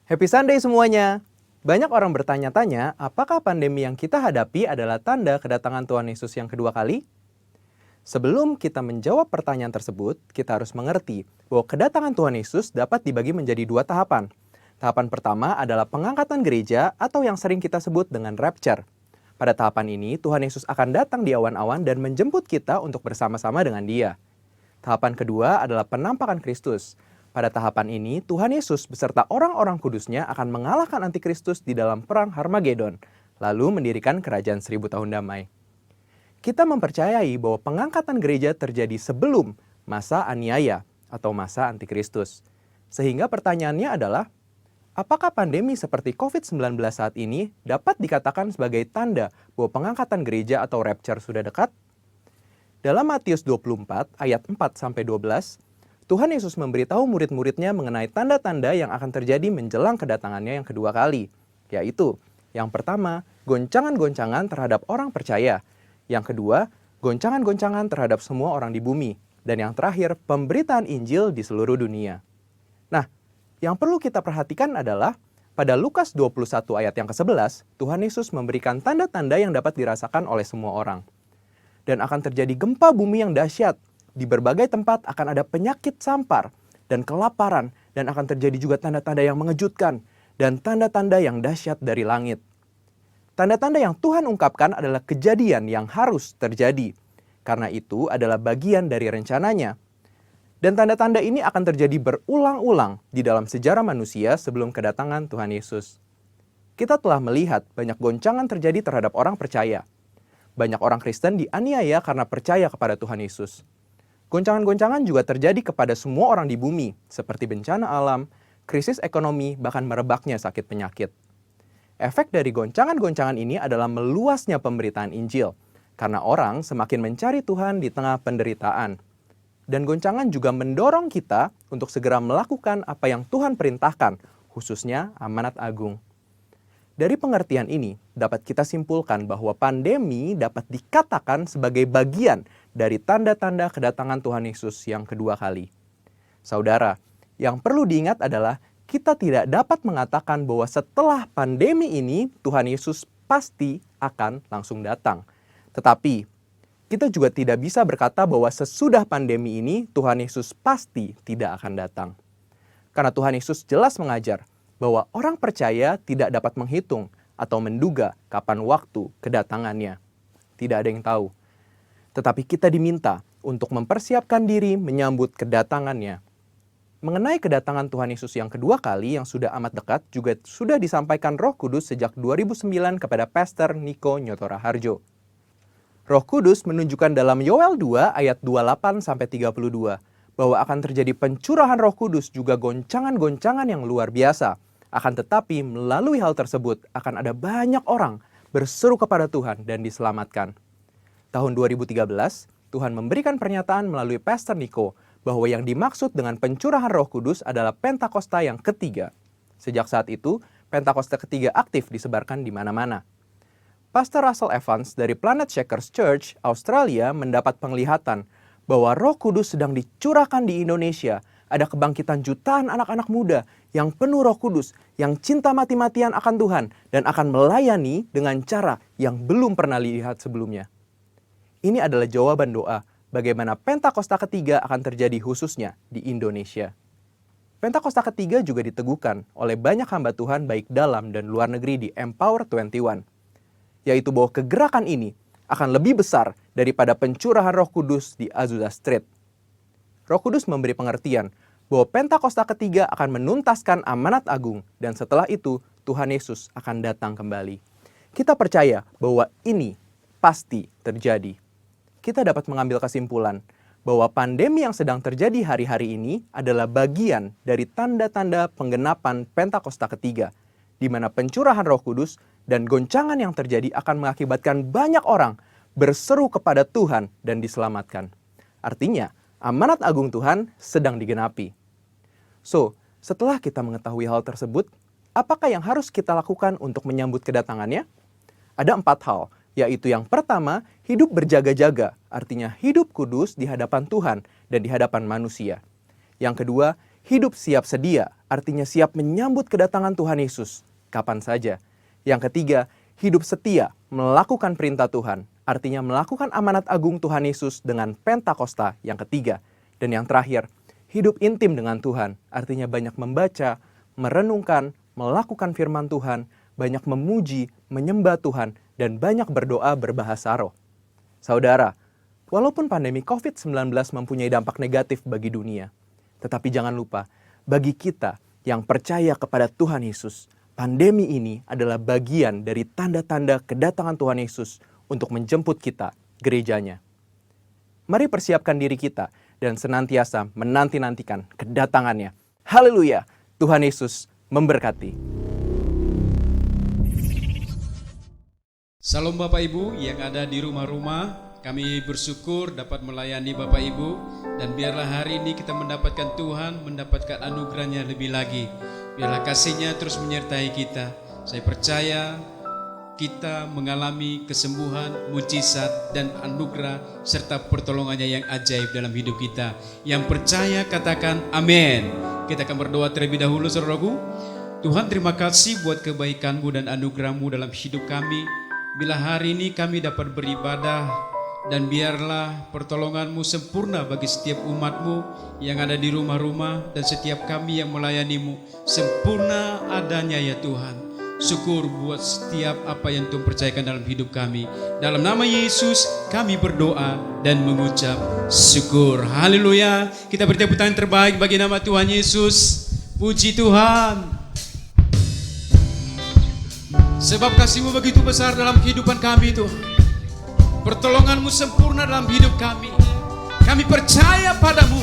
Happy Sunday semuanya! Banyak orang bertanya-tanya, apakah pandemi yang kita hadapi adalah tanda kedatangan Tuhan Yesus yang kedua kali? Sebelum kita menjawab pertanyaan tersebut, kita harus mengerti bahwa kedatangan Tuhan Yesus dapat dibagi menjadi dua tahapan. Tahapan pertama adalah pengangkatan gereja atau yang sering kita sebut dengan rapture. Pada tahapan ini, Tuhan Yesus akan datang di awan-awan dan menjemput kita untuk bersama-sama dengan Dia. Tahapan kedua adalah penampakan Kristus. Pada tahapan ini, Tuhan Yesus beserta orang-orang kudusnya akan mengalahkan antikristus di dalam perang Harmagedon, lalu mendirikan kerajaan 1000 tahun damai. Kita mempercayai bahwa pengangkatan gereja terjadi sebelum masa aniaya atau masa antikristus. Sehingga pertanyaannya adalah, apakah pandemi seperti COVID-19 saat ini dapat dikatakan sebagai tanda bahwa pengangkatan gereja atau rapture sudah dekat? Dalam Matius 24 ayat 4-12, Tuhan Yesus memberitahu murid-muridnya mengenai tanda-tanda yang akan terjadi menjelang kedatangannya yang kedua kali, yaitu yang pertama, goncangan-goncangan terhadap orang percaya. Yang kedua, goncangan-goncangan terhadap semua orang di bumi. Dan yang terakhir, pemberitaan Injil di seluruh dunia. Nah, yang perlu kita perhatikan adalah pada Lukas 21 ayat yang ke-11, Tuhan Yesus memberikan tanda-tanda yang dapat dirasakan oleh semua orang. Dan akan terjadi gempa bumi yang dahsyat. Di berbagai tempat akan ada penyakit sampar dan kelaparan. Dan akan terjadi juga tanda-tanda yang mengejutkan. Dan tanda-tanda yang dahsyat dari langit. Tanda-tanda yang Tuhan ungkapkan adalah kejadian yang harus terjadi. Karena itu adalah bagian dari rencananya. Dan tanda-tanda ini akan terjadi berulang-ulang di dalam sejarah manusia sebelum kedatangan Tuhan Yesus. Kita telah melihat banyak goncangan terjadi terhadap orang percaya. Banyak orang Kristen dianiaya karena percaya kepada Tuhan Yesus. Goncangan-goncangan juga terjadi kepada semua orang di bumi, seperti bencana alam, krisis ekonomi, bahkan merebaknya sakit penyakit. Efek dari goncangan-goncangan ini adalah meluasnya pemberitaan Injil, karena orang semakin mencari Tuhan di tengah penderitaan. Dan goncangan juga mendorong kita untuk segera melakukan apa yang Tuhan perintahkan, khususnya amanat agung. Dari pengertian ini, dapat kita simpulkan bahwa pandemi dapat dikatakan sebagai bagian dari tanda-tanda kedatangan Tuhan Yesus yang kedua kali. Saudara, yang perlu diingat adalah kita tidak dapat mengatakan bahwa setelah pandemi ini Tuhan Yesus pasti akan langsung datang. Tetapi kita juga tidak bisa berkata bahwa sesudah pandemi ini Tuhan Yesus pasti tidak akan datang. Karena Tuhan Yesus jelas mengajar bahwa orang percaya tidak dapat menghitung atau menduga kapan waktu kedatangannya. Tidak ada yang tahu. Tetapi kita diminta untuk mempersiapkan diri menyambut kedatangannya. Mengenai kedatangan Tuhan Yesus yang kedua kali yang sudah amat dekat juga sudah disampaikan Roh Kudus sejak 2009 kepada Pastor Niko Nyotora Harjo. Roh Kudus menunjukkan dalam Yoel 2 ayat 28-32 bahwa akan terjadi pencurahan Roh Kudus juga goncangan-goncangan yang luar biasa. Akan tetapi melalui hal tersebut akan ada banyak orang berseru kepada Tuhan dan diselamatkan. Tahun 2013, Tuhan memberikan pernyataan melalui Pastor Niko bahwa yang dimaksud dengan pencurahan Roh Kudus adalah Pentakosta yang ketiga. Sejak saat itu, Pentakosta ketiga aktif disebarkan di mana-mana. Pastor Russell Evans dari Planet Shakers Church, Australia mendapat penglihatan bahwa Roh Kudus sedang dicurahkan di Indonesia. Ada kebangkitan jutaan anak-anak muda yang penuh Roh Kudus, yang cinta mati-matian akan Tuhan dan akan melayani dengan cara yang belum pernah dilihat sebelumnya. Ini adalah jawaban doa bagaimana Pentakosta ketiga akan terjadi khususnya di Indonesia. Pentakosta ketiga juga diteguhkan oleh banyak hamba Tuhan baik dalam dan luar negeri di Empower 21. Yaitu bahwa kegerakan ini akan lebih besar daripada pencurahan Roh Kudus di Azusa Street. Roh Kudus memberi pengertian bahwa Pentakosta ketiga akan menuntaskan amanat agung dan setelah itu Tuhan Yesus akan datang kembali. Kita percaya bahwa ini pasti terjadi. Kita dapat mengambil kesimpulan bahwa pandemi yang sedang terjadi hari-hari ini adalah bagian dari tanda-tanda penggenapan Pentakosta ketiga, di mana pencurahan Roh Kudus dan goncangan yang terjadi akan mengakibatkan banyak orang berseru kepada Tuhan dan diselamatkan. Artinya, amanat agung Tuhan sedang digenapi. So, setelah kita mengetahui hal tersebut, apakah yang harus kita lakukan untuk menyambut kedatangannya? Ada 4 hal, yaitu yang pertama, hidup berjaga-jaga, artinya hidup kudus di hadapan Tuhan dan di hadapan manusia. Yang kedua, hidup siap sedia, artinya siap menyambut kedatangan Tuhan Yesus kapan saja. Yang ketiga, hidup setia melakukan perintah Tuhan, artinya melakukan amanat agung Tuhan Yesus dengan Pentakosta yang ketiga. Dan yang terakhir, hidup intim dengan Tuhan, artinya banyak membaca, merenungkan, melakukan firman Tuhan, banyak memuji, menyembah Tuhan, dan banyak berdoa berbahasa roh. Saudara, walaupun pandemi COVID-19 mempunyai dampak negatif bagi dunia, tetapi jangan lupa, bagi kita yang percaya kepada Tuhan Yesus, pandemi ini adalah bagian dari tanda-tanda kedatangan Tuhan Yesus untuk menjemput kita, gerejanya. Mari persiapkan diri kita dan senantiasa menanti-nantikan kedatangannya. Haleluya! Tuhan Yesus memberkati. Salam Bapak Ibu yang ada di rumah-rumah. Kami bersyukur dapat melayani Bapak Ibu. Dan biarlah hari ini kita mendapatkan Tuhan, mendapatkan anugerahnya lebih lagi. Biarlah kasih-Nya terus menyertai kita. Saya percaya kita mengalami kesembuhan, mujizat, dan anugerah serta pertolongannya yang ajaib dalam hidup kita. Yang percaya katakan amin. Kita akan berdoa terlebih dahulu, saudaraku. Tuhan, terima kasih buat kebaikan-Mu dan anugerah-Mu dalam hidup kami. Bila hari ini kami dapat beribadah, dan biarlah pertolongan-Mu sempurna bagi setiap umat-Mu yang ada di rumah-rumah dan setiap kami yang melayani-Mu. Sempurna adanya ya Tuhan. Syukur buat setiap apa yang Tuhan percayakan dalam hidup kami. Dalam nama Yesus kami berdoa dan mengucap syukur. Haleluya. Kita beri tepuk tangan terbaik bagi nama Tuhan Yesus. Puji Tuhan. Sebab kasih-Mu begitu besar dalam kehidupan kami Tuhan. Pertolongan-Mu sempurna dalam hidup kami. Kami percaya pada-Mu.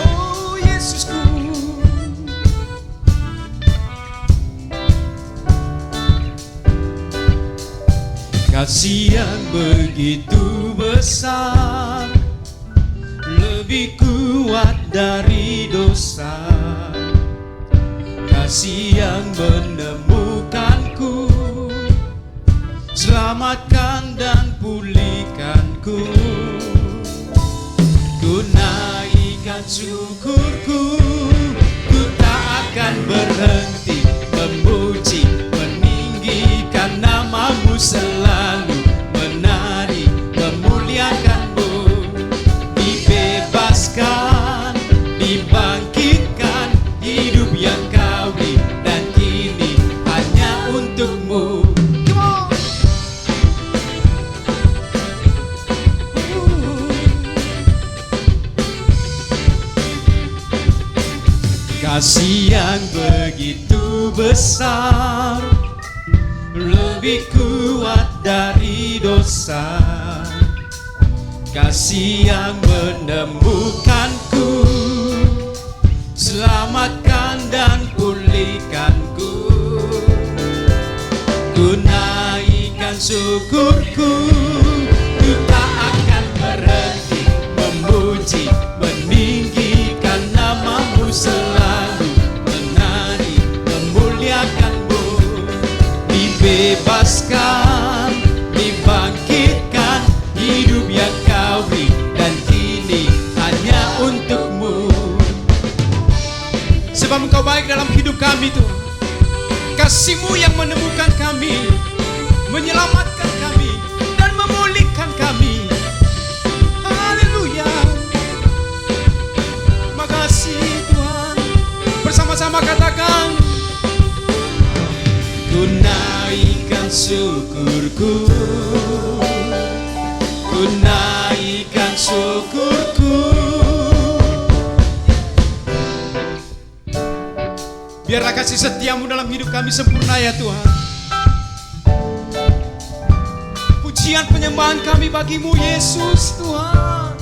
Oh Yesusku. Kasih yang begitu besar, lebih kuat dari dosa. Kasih yang menemukanku, selamatkan dan pulihkanku. Ku naikkan syukurku, ku tak akan berhenti memuji, meninggikan nama-Mu selalu, menari, memuliakan-Mu. Dibebaskan, dibangkitkan, hidup yang Kau beri dan kini hanya untuk-Mu. Kasih yang begitu besar, lebih kuat dari dosa. Kasih yang menemukanku, selamatkan dan pulihkanku. Ku naikkan syukurku, ku tak akan berhenti memuji, meninggikan nama-Mu selalu, menari, memuliakan-Mu. Dibebaskan, dibangkitkan, hidup yang Kau beri dan kini hanya untuk-Mu. Sebab Engkau baik dalam hidup kami Tuhan. Kasih-Mu yang menemukan kami, menyelamatkan kami, dan memulihkan kami. Haleluya. Makasih Tuhan. Bersama-sama katakan, ku naikkan syukurku, ku naikkan syukurku. Biarlah kasih setia-Mu dalam hidup kami sempurna ya Tuhan. Pujian penyembahan kami bagi-Mu Yesus Tuhan.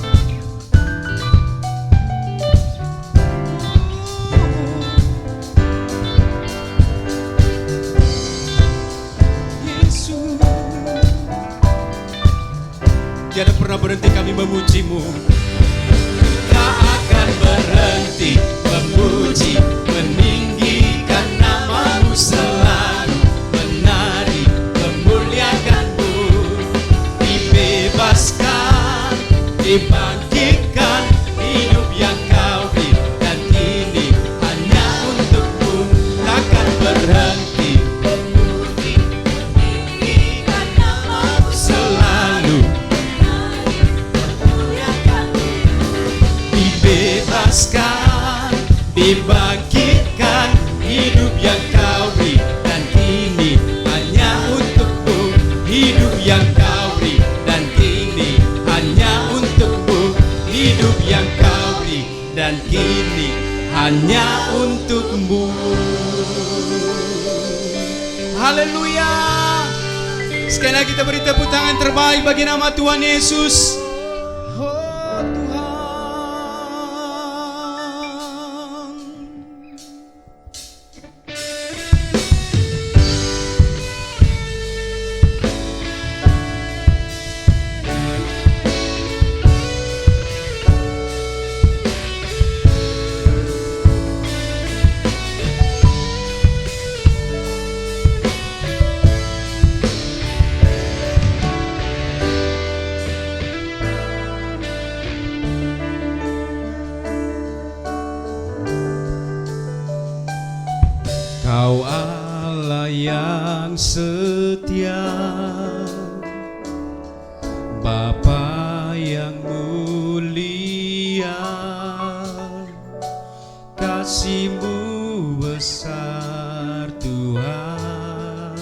Yesus. Tiada pernah berhenti kami memuji-Mu. Tak akan berhenti memuji, meninggikan nama-Mu selalu, menari, memuliakan-Mu. Dibebaskan, dibangkitkan, hidup yang Kau beri dan kini hanya untuk bangkitkan hidup yang kau beri, dan kini hanya untukmu hidup yang kau beri, dan kini hanya untukmu hidup yang kau beri, dan kini hanya untukmu. Haleluya. Sekali lagi kita beri tepuk tangan terbaik bagi nama Tuhan Yesus. Oh Tuhan. Kau Allah yang setia, Bapa yang mulia, kasih-Mu besar Tuhan.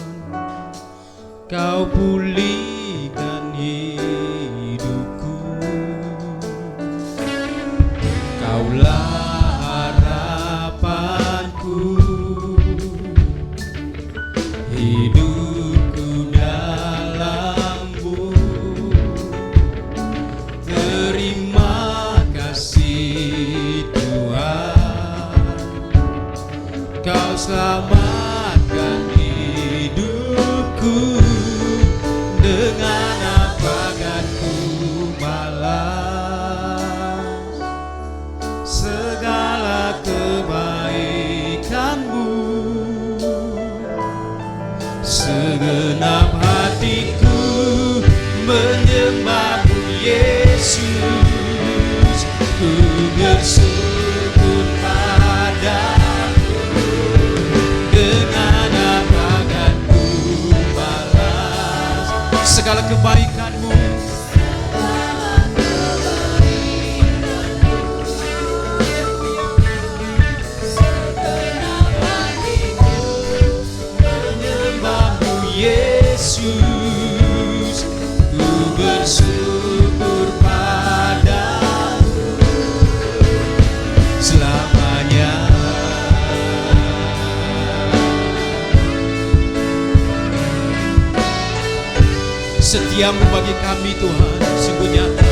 Kau pulihkan hidupku, Kaulah harapanku, hidupku dalam-Mu. Terima kasih Tuhan, Kau selamatkan hidupku. Dengan apa kan ku balas segala kebaikan-Mu? Segenap hatiku menyembah-Mu Yesus, ku bersyukur padamu. Dengan apa kan ku balas segala kebaikan-Mu? Yesus, ku bersyukur padamu selamanya. Setiamu bagi kami Tuhan sungguh nyata.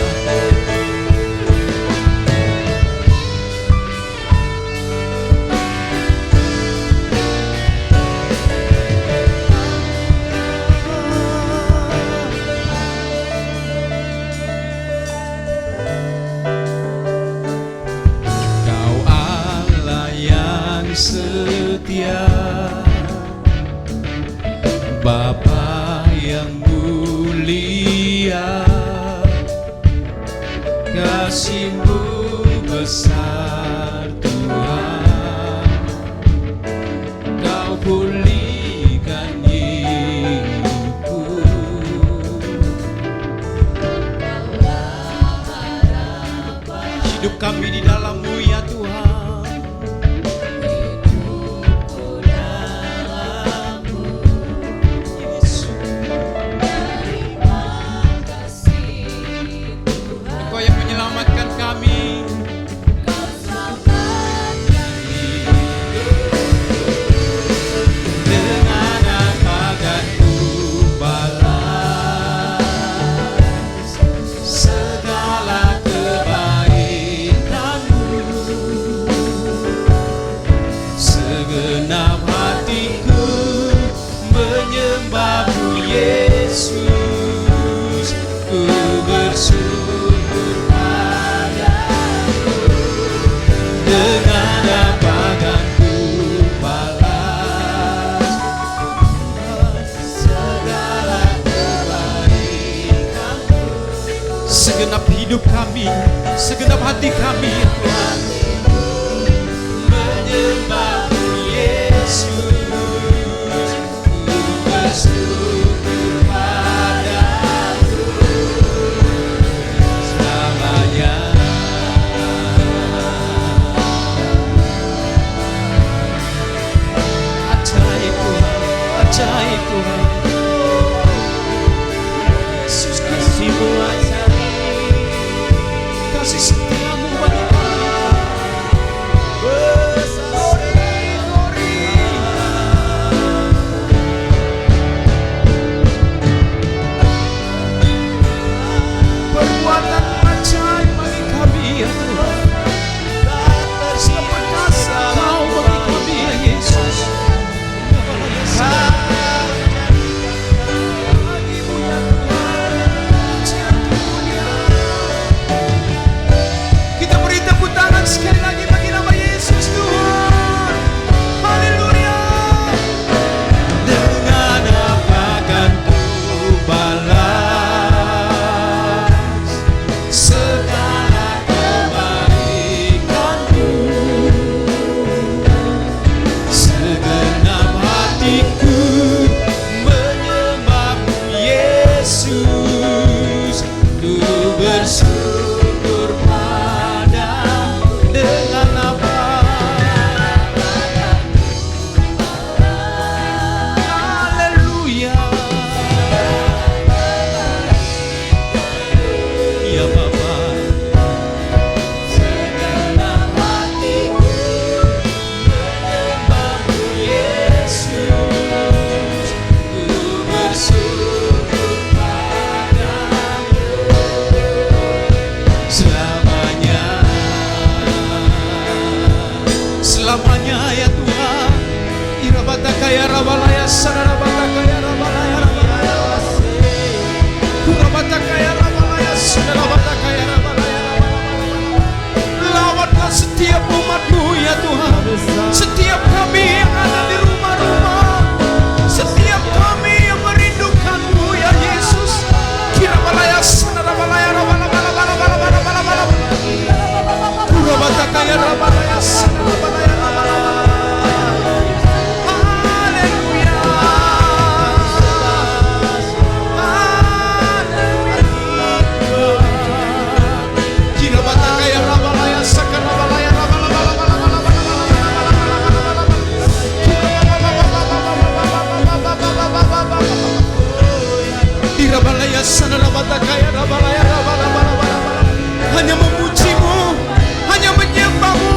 Setia, Bapa yang mulia, kasih-Mu besar Tuhan. Kau pulihkan hidupku, hidup kami di dalam-Mu ya Tuhan. Segenap hidup kami, segenap hati kami ya Tuhan, menyembah-Mu Yesus, ku bersyukur padamu selamanya. ajaib Tuhan. Yesus, Kasih-Mu ajaib, kasih setiamu bagi kami. Perbuatan ajaib bagi kami ya Tuhan. Selamat kasih Kau bagi kami ya Yesus. Kita beri tepuk tangan sekali lagi bagi nama Yesus Tuhan. Haleluya. Dengan apa akan ku balas segala kebaikan-Mu? Segenap hatiku menyembah-Mu Yesus, ku bersyukur padamu. Dengan apa? Haleluya. Ya Bapa, segenap hatiku menyembah-Mu Yesus, ku bersyukur padamu selamanya. Selamanya ya Tuhan. Irabataka ya rabalaya sararabataka ya rabalaya rabalaya kurabataka ya rabalaya sararabataka ya rabalaya rabalaya. Lawatlah setiap umat-Mu ya Tuhan. Setiap kami yang ada di rumah-rumah, setiap kami yang merindukan-Mu ya Yesus. Kirabalaya sararabalaya rabalaya rabalaya kurabataka ya rabalaya sararabalaya rabalaya. Haleluya. Kirabataka ya rabalaya sakarabalaya Dirabalaya sanarabataka ya rabalaya hanya memuji-Mu, hanya menyembah-Mu,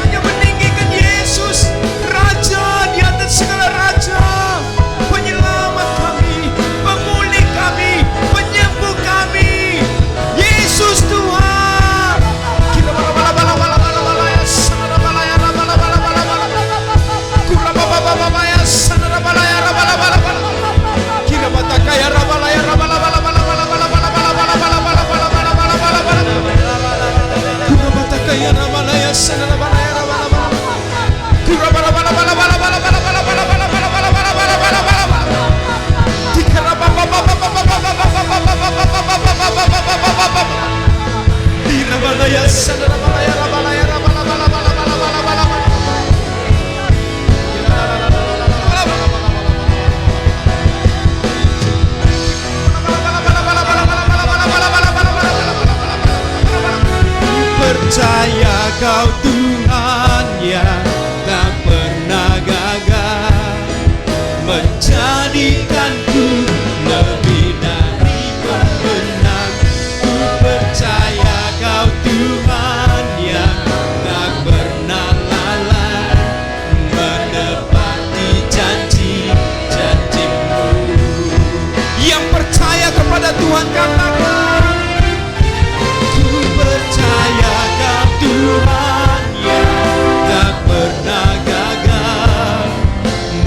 hanya meninggikan Yesus, Raja di atas segala raja, penyelamat kami, pemulih kami, penyembuh kami, Yesus Tuhan. Kita bala-bala-bala-bala-bala-bala sanarabalaya rabala-bala-bala-bala kurababa-baba-ya sanarabalaya rabala-bala-bala kirabataka ya rabalaya rabala-bala-bala-bala-bala-bala-bala-bala-bala-bala-bala-bala ya rabalaya sanarabalaya rabala-bala kurabala-bala-bala-bala-bala-bala-bala-bala-bala-bala-bala-bala dirabalaya sanarabalaya rabalaya rabala-bala-bala-bala-bala-bala-bala percaya Kau Tuhan yang tak pernah gagal menjadikanku lebih dari pemenang. Ku percaya Kau Tuhan yang tak pernah lalai menepati janji-janji-Mu. Yang percaya kepada Tuhan katakan, ku percaya Kau Tuhan yang tak pernah gagal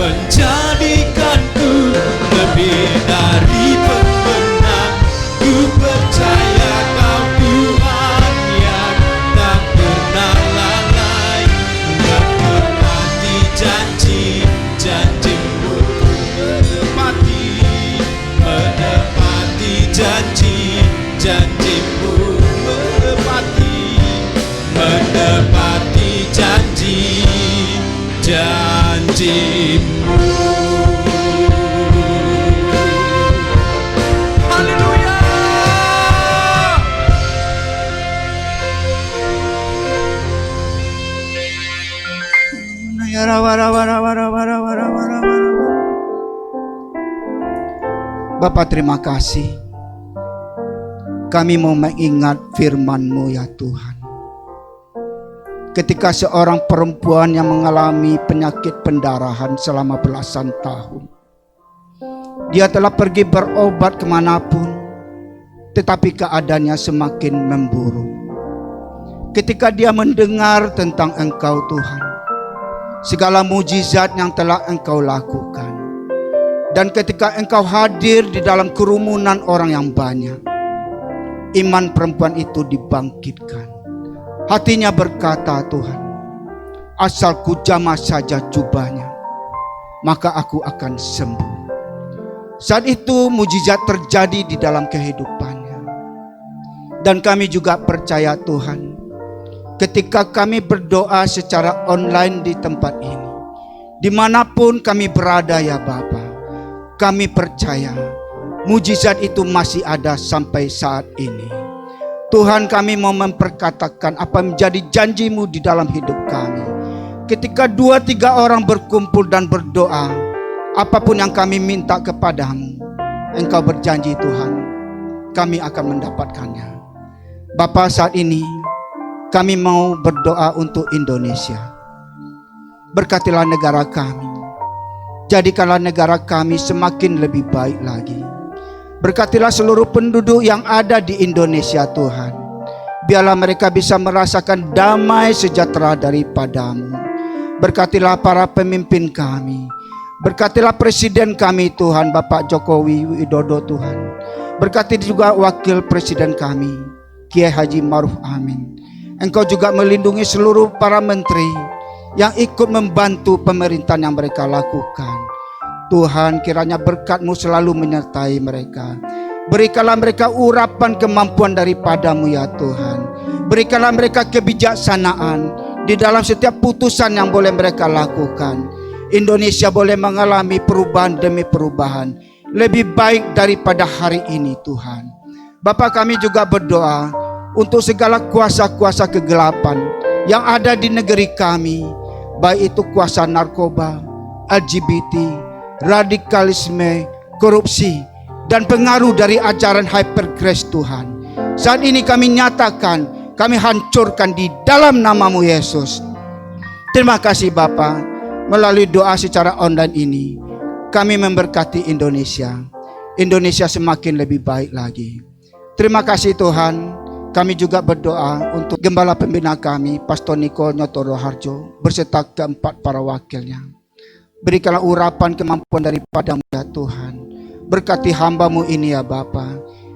menjadikanku lebih dari pemenang. Ku percaya Kau Tuhan yang tak pernah lalai menepati janji-janji-Mu. Menepati janji-janji-Mu. Menepati janji-janji-Mu. Haleluya. Bapa, terima kasih. Kami mau mengingat firman-Mu ya Tuhan. Ketika seorang perempuan yang mengalami penyakit pendarahan selama belasan tahun, dia telah pergi berobat kemanapun, tetapi keadaannya semakin memburuk. Ketika dia mendengar tentang Engkau Tuhan, segala mujizat yang telah Engkau lakukan, dan ketika Engkau hadir di dalam kerumunan orang yang banyak, iman perempuan itu dibangkitkan. Hatinya berkata, Tuhan, asal ku jamah saja jubahnya, maka aku akan sembuh. Saat itu mujizat terjadi di dalam kehidupannya. Dan kami juga percaya Tuhan, ketika kami berdoa secara online di tempat ini, dimanapun kami berada ya Bapa, kami percaya mujizat itu masih ada sampai saat ini. Tuhan, kami mau memperkatakan apa menjadi janji-Mu di dalam hidup kami. Ketika 2-3 orang berkumpul dan berdoa, apapun yang kami minta kepadamu, Engkau berjanji Tuhan, kami akan mendapatkannya. Bapa, saat ini kami mau berdoa untuk Indonesia. Berkatilah negara kami. Jadikanlah negara kami semakin lebih baik lagi. Berkatilah seluruh penduduk yang ada di Indonesia Tuhan. Biarlah mereka bisa merasakan damai sejahtera daripada-Mu. Berkatilah para pemimpin kami. Berkatilah presiden kami Tuhan, Bapak Jokowi Widodo Tuhan. Berkati juga wakil presiden kami, Kiai Haji Ma'ruf Amin. Engkau juga melindungi seluruh para menteri yang ikut membantu pemerintahan yang mereka lakukan. Tuhan, kiranya berkat-Mu selalu menyertai mereka. Berikanlah mereka urapan kemampuan daripada-Mu ya Tuhan. Berikanlah mereka kebijaksanaan di dalam setiap putusan yang boleh mereka lakukan. Indonesia boleh mengalami perubahan demi perubahan, lebih baik daripada hari ini Tuhan. Bapa, kami juga berdoa untuk segala kuasa-kuasa kegelapan yang ada di negeri kami, baik itu kuasa narkoba, LGBT, radikalisme, korupsi, dan pengaruh dari ajaran hypergrace Tuhan. Saat ini kami nyatakan, kami hancurkan di dalam nama-Mu Yesus. Terima kasih Bapa, melalui doa secara online ini, kami memberkati Indonesia. Indonesia semakin lebih baik lagi. Terima kasih Tuhan. Kami juga berdoa untuk Gembala Pembina kami, Pastor Niko Nyotoro Harjo, berserta keempat para wakilnya. Berikanlah urapan kemampuan daripada-Mu ya Tuhan. Berkati hamba-Mu ini ya Bapa.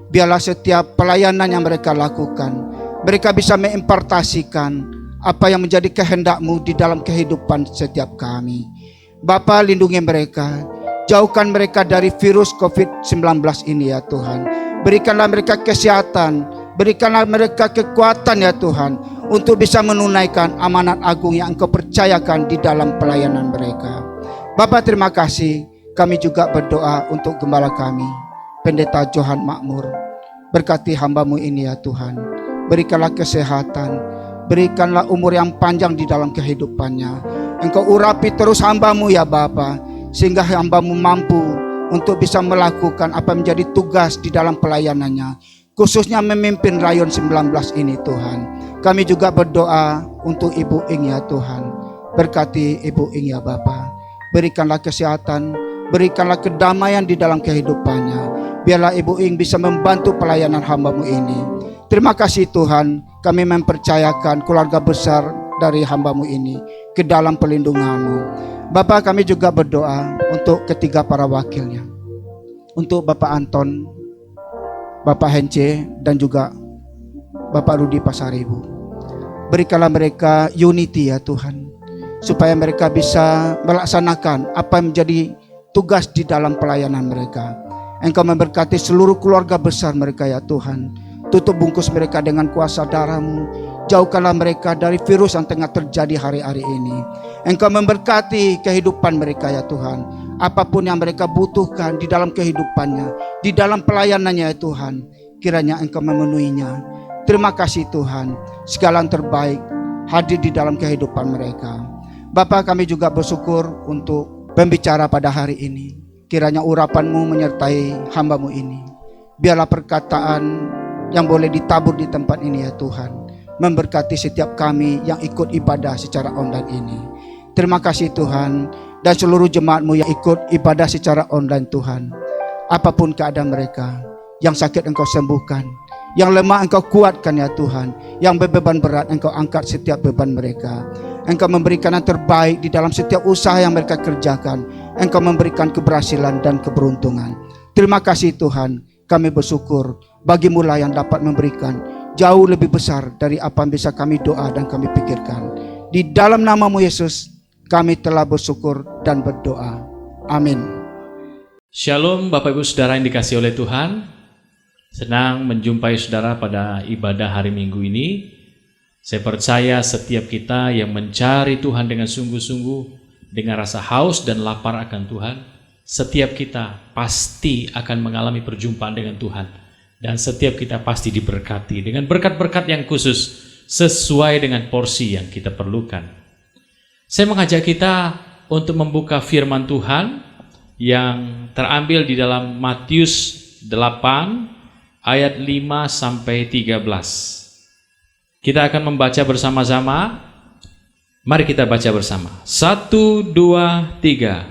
Biarlah setiap pelayanan yang mereka lakukan, mereka bisa mengimpartasikan apa yang menjadi kehendak-Mu di dalam kehidupan setiap kami. Bapa, lindungi mereka. Jauhkan mereka dari virus COVID-19 ini ya Tuhan. Berikanlah mereka kesehatan. Berikanlah mereka kekuatan ya Tuhan, untuk bisa menunaikan amanat agung yang Engkau percayakan di dalam pelayanan mereka. Bapak, terima kasih. Kami juga berdoa untuk gembala kami, Pendeta Johan Makmur. Berkati hamba-Mu ini ya Tuhan. Berikanlah kesehatan, berikanlah umur yang panjang di dalam kehidupannya. Engkau urapi terus hamba-Mu ya Bapa, sehingga hamba-Mu mampu untuk bisa melakukan apa menjadi tugas di dalam pelayanannya, khususnya memimpin Rayon 19 ini Tuhan. Kami juga berdoa untuk Ibu Ing ya Tuhan. Berkati Ibu Ing ya Bapa. Berikanlah kesehatan, berikanlah kedamaian di dalam kehidupannya. Biarlah Ibu Ing bisa membantu pelayanan hamba-Mu ini. Terima kasih Tuhan, kami mempercayakan keluarga besar dari hamba-Mu ini ke dalam perlindungan-Mu. Bapak, kami juga berdoa untuk ketiga para wakilnya. Untuk Bapak Anton, Bapak Hence, dan juga Bapak Rudi Pasaribu. Berikanlah mereka unity ya Tuhan, supaya mereka bisa melaksanakan apa yang menjadi tugas di dalam pelayanan mereka. Engkau memberkati seluruh keluarga besar mereka ya Tuhan. Tutup bungkus mereka dengan kuasa darah-Mu. Jauhkanlah mereka dari virus yang tengah terjadi hari-hari ini. Engkau memberkati kehidupan mereka ya Tuhan. Apapun yang mereka butuhkan di dalam kehidupannya, di dalam pelayanannya ya Tuhan, kiranya Engkau memenuhinya. Terima kasih Tuhan, segala yang terbaik hadir di dalam kehidupan mereka. Bapak, kami juga bersyukur untuk pembicara pada hari ini. kiranya urapan-Mu menyertai hamba-Mu ini. Biarlah perkataan yang boleh ditabur di tempat ini ya Tuhan, memberkati setiap kami yang ikut ibadah secara online ini. Terima kasih Tuhan, dan seluruh jemaat-Mu yang ikut ibadah secara online Tuhan. Apapun keadaan mereka, yang sakit Engkau sembuhkan, yang lemah Engkau kuatkan ya Tuhan, yang berbeban berat Engkau angkat setiap beban mereka. Engkau memberikan yang terbaik di dalam setiap usaha yang mereka kerjakan. Engkau memberikan keberhasilan dan keberuntungan. Terima kasih Tuhan, kami bersyukur bagi-Mu lah yang dapat memberikan jauh lebih besar dari apa yang bisa kami doa dan kami pikirkan. Di dalam nama-Mu Yesus, kami telah bersyukur dan berdoa. Amin. Shalom Bapak Ibu Saudara yang dikasihi oleh Tuhan. Senang menjumpai saudara pada ibadah hari Minggu ini. Saya percaya setiap kita yang mencari Tuhan dengan sungguh-sungguh, dengan rasa haus dan lapar akan Tuhan, setiap kita pasti akan mengalami perjumpaan dengan Tuhan. Dan setiap kita pasti diberkati dengan berkat-berkat yang khusus sesuai dengan porsi yang kita perlukan. Saya mengajak kita untuk membuka firman Tuhan yang terambil di dalam Matius 8 ayat 5 sampai 13. Kita akan membaca bersama-sama. Mari kita baca bersama. 1, 2, 3.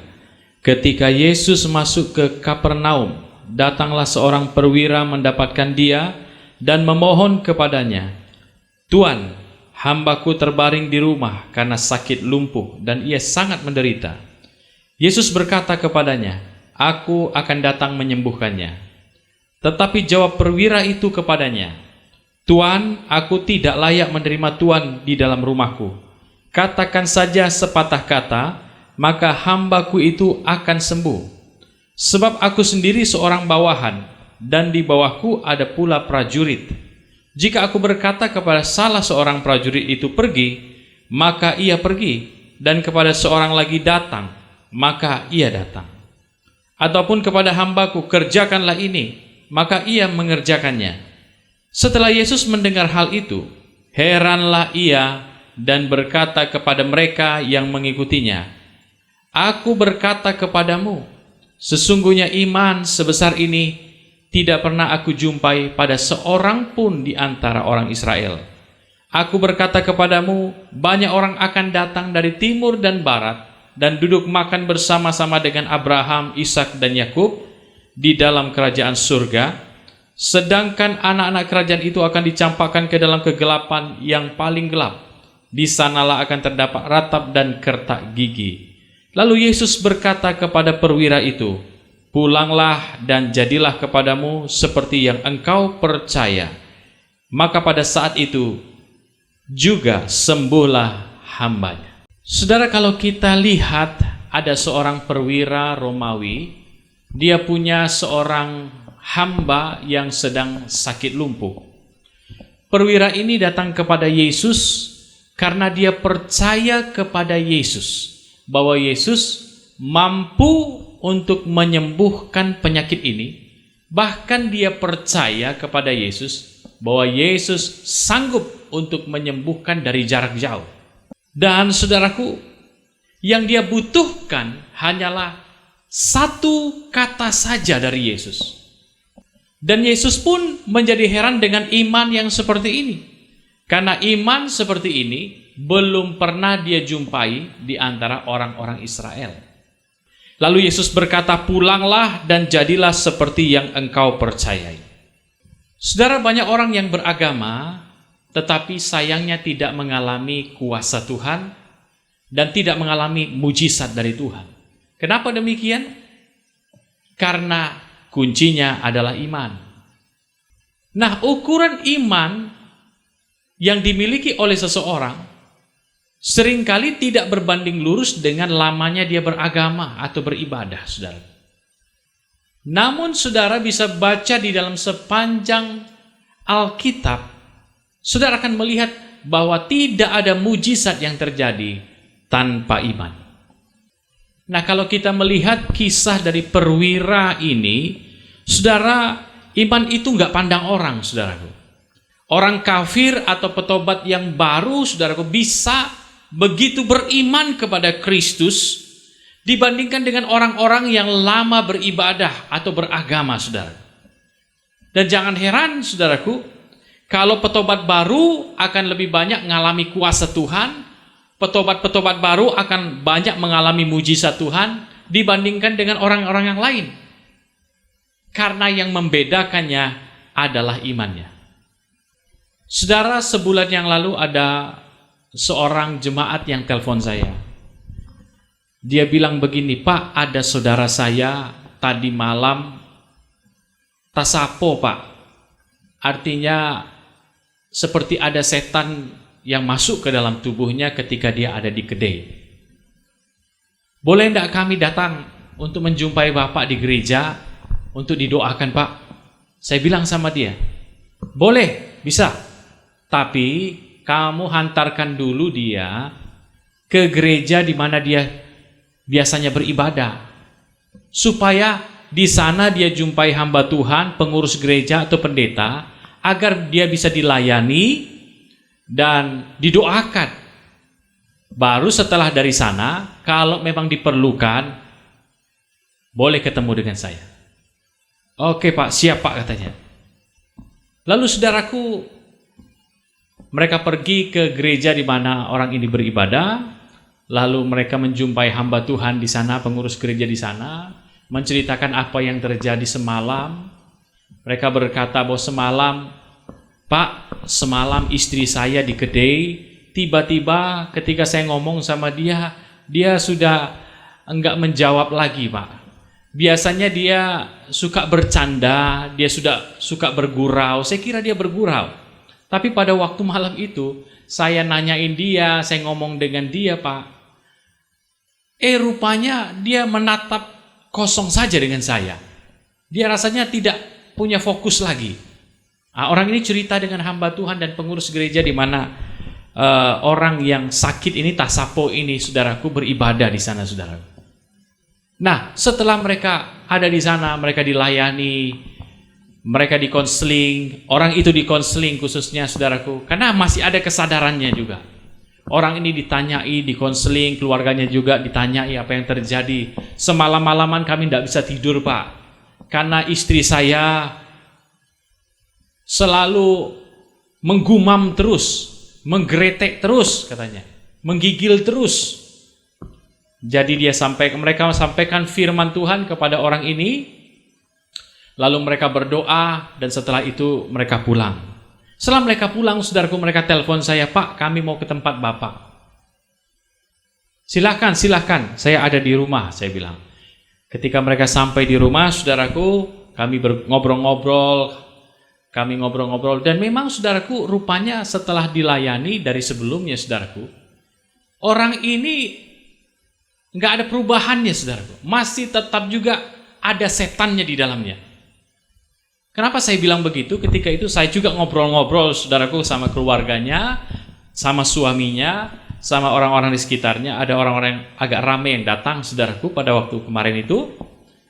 Ketika Yesus masuk ke Kapernaum, datanglah seorang perwira mendapatkan dia dan memohon kepadanya, "Tuan, hambaku terbaring di rumah karena sakit lumpuh dan ia sangat menderita." Yesus berkata kepadanya, "Aku akan datang menyembuhkannya." Tetapi jawab perwira itu kepadanya, "Tuan, aku tidak layak menerima Tuan di dalam rumahku. Katakan saja sepatah kata, maka hambaku itu akan sembuh. Sebab aku sendiri seorang bawahan, dan di bawahku ada pula prajurit. Jika aku berkata kepada salah seorang prajurit itu pergi, maka ia pergi, dan kepada seorang lagi datang, maka ia datang. Ataupun kepada hambaku, kerjakanlah ini, maka ia mengerjakannya." Setelah Yesus mendengar hal itu, heranlah ia dan berkata kepada mereka yang mengikutinya, "Aku berkata kepadamu, sesungguhnya iman sebesar ini tidak pernah aku jumpai pada seorang pun di antara orang Israel. Aku berkata kepadamu, banyak orang akan datang dari timur dan barat dan duduk makan bersama-sama dengan Abraham, Ishak dan Yakub di dalam kerajaan surga, sedangkan anak-anak kerajaan itu akan dicampakkan ke dalam kegelapan yang paling gelap. Di sanalah akan terdapat ratap dan kertak gigi." Lalu Yesus berkata kepada perwira itu, "Pulanglah dan jadilah kepadamu seperti yang engkau percaya." Maka pada saat itu juga sembuhlah hambanya. Saudara, kalau kita lihat ada seorang perwira Romawi, dia punya seorang hamba yang sedang sakit lumpuh. Perwira ini datang kepada Yesus karena dia percaya kepada Yesus, bahwa Yesus mampu untuk menyembuhkan penyakit ini. Bahkan dia percaya kepada Yesus bahwa Yesus sanggup untuk menyembuhkan dari jarak jauh. Dan saudaraku, yang dia butuhkan hanyalah satu kata saja dari Yesus. Dan Yesus pun menjadi heran dengan iman yang seperti ini. Karena iman seperti ini belum pernah dia jumpai di antara orang-orang Israel. Lalu Yesus berkata, "Pulanglah dan jadilah seperti yang engkau percayai." Saudara, banyak orang yang beragama tetapi sayangnya tidak mengalami kuasa Tuhan dan tidak mengalami mujizat dari Tuhan. Kenapa demikian? Karena kuncinya adalah iman. Nah, ukuran iman yang dimiliki oleh seseorang seringkali tidak berbanding lurus dengan lamanya dia beragama atau beribadah, saudara. Namun saudara bisa baca di dalam sepanjang Alkitab, saudara akan melihat bahwa tidak ada mujizat yang terjadi tanpa iman. Nah, kalau kita melihat kisah dari perwira ini, saudara, iman itu nggak pandang orang, saudaraku. Orang kafir atau petobat yang baru, saudaraku, bisa begitu beriman kepada Kristus dibandingkan dengan orang-orang yang lama beribadah atau beragama, saudara. Dan jangan heran, saudaraku, kalau petobat baru akan lebih banyak mengalami kuasa Tuhan, petobat-petobat baru akan banyak mengalami mujizat Tuhan dibandingkan dengan orang-orang yang lain. Karena yang membedakannya adalah imannya. Saudara, sebulan yang lalu ada seorang jemaat yang telepon saya. Dia bilang begini, "Pak, ada saudara saya tadi malam tasapo, Pak. Artinya seperti ada setan yang masuk ke dalam tubuhnya ketika dia ada di kedai. Boleh tidak kami datang untuk menjumpai Bapak di gereja untuk didoakan, Pak?" Saya bilang sama dia, "Boleh, bisa. Tapi kamu hantarkan dulu dia ke gereja di mana dia biasanya beribadah, supaya di sana dia jumpai hamba Tuhan, pengurus gereja atau pendeta, agar dia bisa dilayani dan didoakan. Baru setelah dari sana, kalau memang diperlukan, boleh ketemu dengan saya." "Oke Pak, siap Pak," katanya. Lalu saudaraku, mereka pergi ke gereja di mana orang ini beribadah. Lalu mereka menjumpai hamba Tuhan di sana, pengurus gereja di sana, menceritakan apa yang terjadi semalam. Mereka berkata bahwa semalam, "Pak, semalam istri saya di kedai, tiba-tiba ketika saya ngomong sama dia, dia sudah enggak menjawab lagi, Pak. Biasanya dia suka bercanda, dia sudah suka bergurau, saya kira dia bergurau. Tapi pada waktu malam itu, saya nanyain dia, saya ngomong dengan dia, Pak. Rupanya dia menatap kosong saja dengan saya. Dia rasanya tidak punya fokus lagi." Orang ini cerita dengan hamba Tuhan dan pengurus gereja di mana orang yang sakit ini, tasapo ini, saudaraku, beribadah di sana, saudaraku. Nah, setelah mereka ada di sana, mereka dilayani, mereka dikonseling, orang itu dikonseling khususnya, saudaraku, karena masih ada kesadarannya juga. Orang ini ditanyai, dikonseling, keluarganya juga ditanyai apa yang terjadi. "Semalam-malaman kami tidak bisa tidur, Pak, karena istri saya selalu menggumam terus, menggretek terus," katanya, "menggigil terus." Jadi mereka sampaikan firman Tuhan kepada orang ini, lalu mereka berdoa, dan setelah itu mereka pulang. Setelah mereka pulang, saudaraku, mereka telepon saya, "Pak, kami mau ke tempat Bapak." Silahkan, saya ada di rumah," saya bilang. Ketika mereka sampai di rumah, saudaraku, kami ngobrol-ngobrol, dan memang, saudaraku, rupanya setelah dilayani dari sebelumnya, saudaraku, orang ini nggak ada perubahannya, saudaraku. Masih tetap juga ada setannya di dalamnya. Kenapa saya bilang begitu? Ketika itu saya juga ngobrol-ngobrol, saudaraku, sama keluarganya, sama suaminya, sama orang-orang di sekitarnya. Ada orang-orang yang agak ramai yang datang, saudaraku, pada waktu kemarin itu.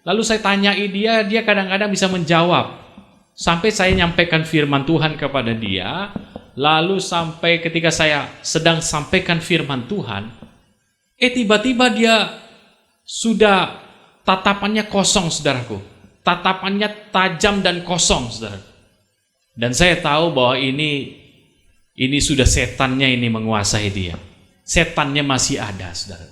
Lalu saya tanyai dia kadang-kadang bisa menjawab. Sampai saya nyampaikan firman Tuhan kepada dia. Lalu sampai ketika saya sedang sampaikan firman Tuhan, tiba-tiba dia sudah tatapannya kosong, saudaraku. Tatapannya tajam dan kosong, saudara. Dan saya tahu bahwa ini sudah setannya ini menguasai dia. Setannya masih ada, saudara.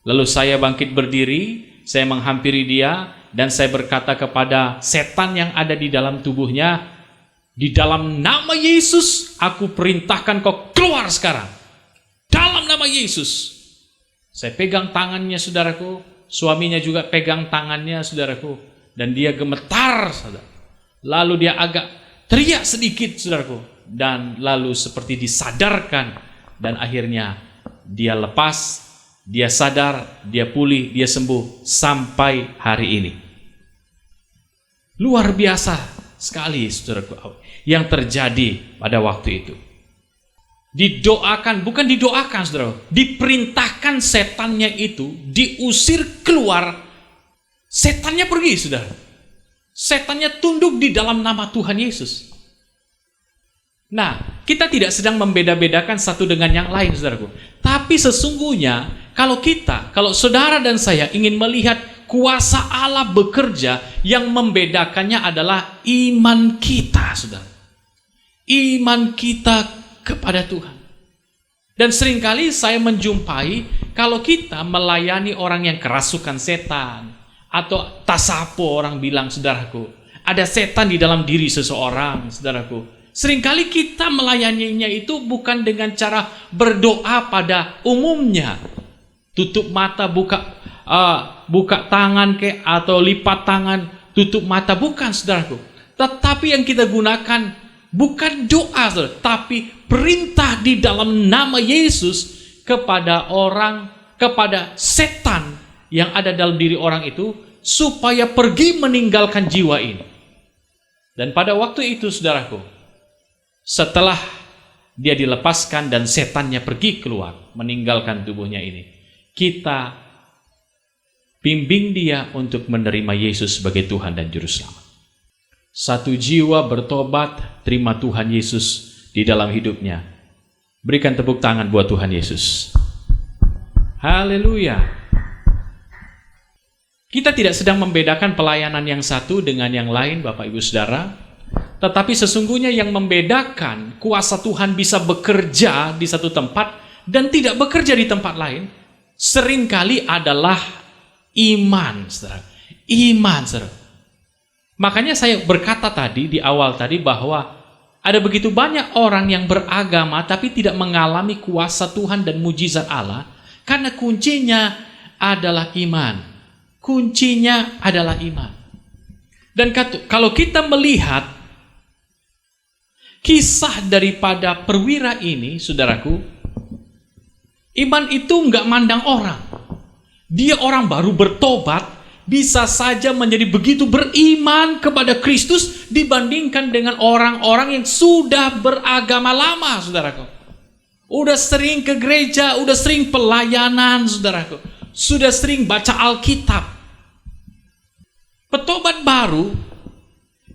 Lalu saya bangkit berdiri, saya menghampiri dia, dan saya berkata kepada setan yang ada di dalam tubuhnya, "Di dalam nama Yesus, aku perintahkan kau keluar sekarang. Dalam nama Yesus." Saya pegang tangannya, saudaraku. Suaminya juga pegang tangannya, saudaraku. Dan dia gemetar, saudara. Lalu dia agak teriak sedikit, saudaraku. Dan lalu seperti disadarkan. Dan akhirnya dia lepas, dia sadar, dia pulih, dia sembuh sampai hari ini. Luar biasa sekali, saudaraku, yang terjadi pada waktu itu. Didoakan, bukan didoakan, saudara, diperintahkan setannya itu diusir keluar. Setannya pergi, saudara. Setannya tunduk di dalam nama Tuhan Yesus. Nah, kita tidak sedang membeda-bedakan satu dengan yang lain, saudaraku. Tapi sesungguhnya kalau saudara dan saya ingin melihat kuasa Allah bekerja, yang membedakannya adalah iman kita, saudara. Iman kita kepada Tuhan. Dan seringkali saya menjumpai kalau kita melayani orang yang kerasukan setan, atau tasapo orang bilang, saudaraku, ada setan di dalam diri seseorang, saudaraku. Seringkali kita melayaninya itu bukan dengan cara berdoa pada umumnya. Tutup mata, buka tangan atau lipat tangan, tutup mata, bukan, saudaraku. Tetapi yang kita gunakan bukan doa, saudara, tapi perintah di dalam nama Yesus kepada setan yang ada dalam diri orang itu, supaya pergi meninggalkan jiwa ini. Dan pada waktu itu, saudaraku, setelah dia dilepaskan dan setannya pergi keluar meninggalkan tubuhnya ini, kita bimbing dia untuk menerima Yesus sebagai Tuhan dan Juru Selamat. Satu jiwa bertobat, terima Tuhan Yesus di dalam hidupnya. Berikan tepuk tangan buat Tuhan Yesus. Haleluya. Kita tidak sedang membedakan pelayanan yang satu dengan yang lain, Bapak Ibu Saudara. Tetapi sesungguhnya yang membedakan kuasa Tuhan bisa bekerja di satu tempat dan tidak bekerja di tempat lain, seringkali adalah iman, saudara. Iman, saudara. Makanya saya berkata tadi di awal tadi bahwa ada begitu banyak orang yang beragama tapi tidak mengalami kuasa Tuhan dan mujizat Allah, karena kuncinya adalah iman. Kuncinya adalah iman. Dan kalau kita melihat kisah daripada perwira ini, saudaraku, iman itu nggak mandang orang. Dia orang baru bertobat, bisa saja menjadi begitu beriman kepada Kristus dibandingkan dengan orang-orang yang sudah beragama lama, saudaraku. Udah sering ke gereja, udah sering pelayanan, saudaraku. Sudah sering baca Alkitab. Petobat baru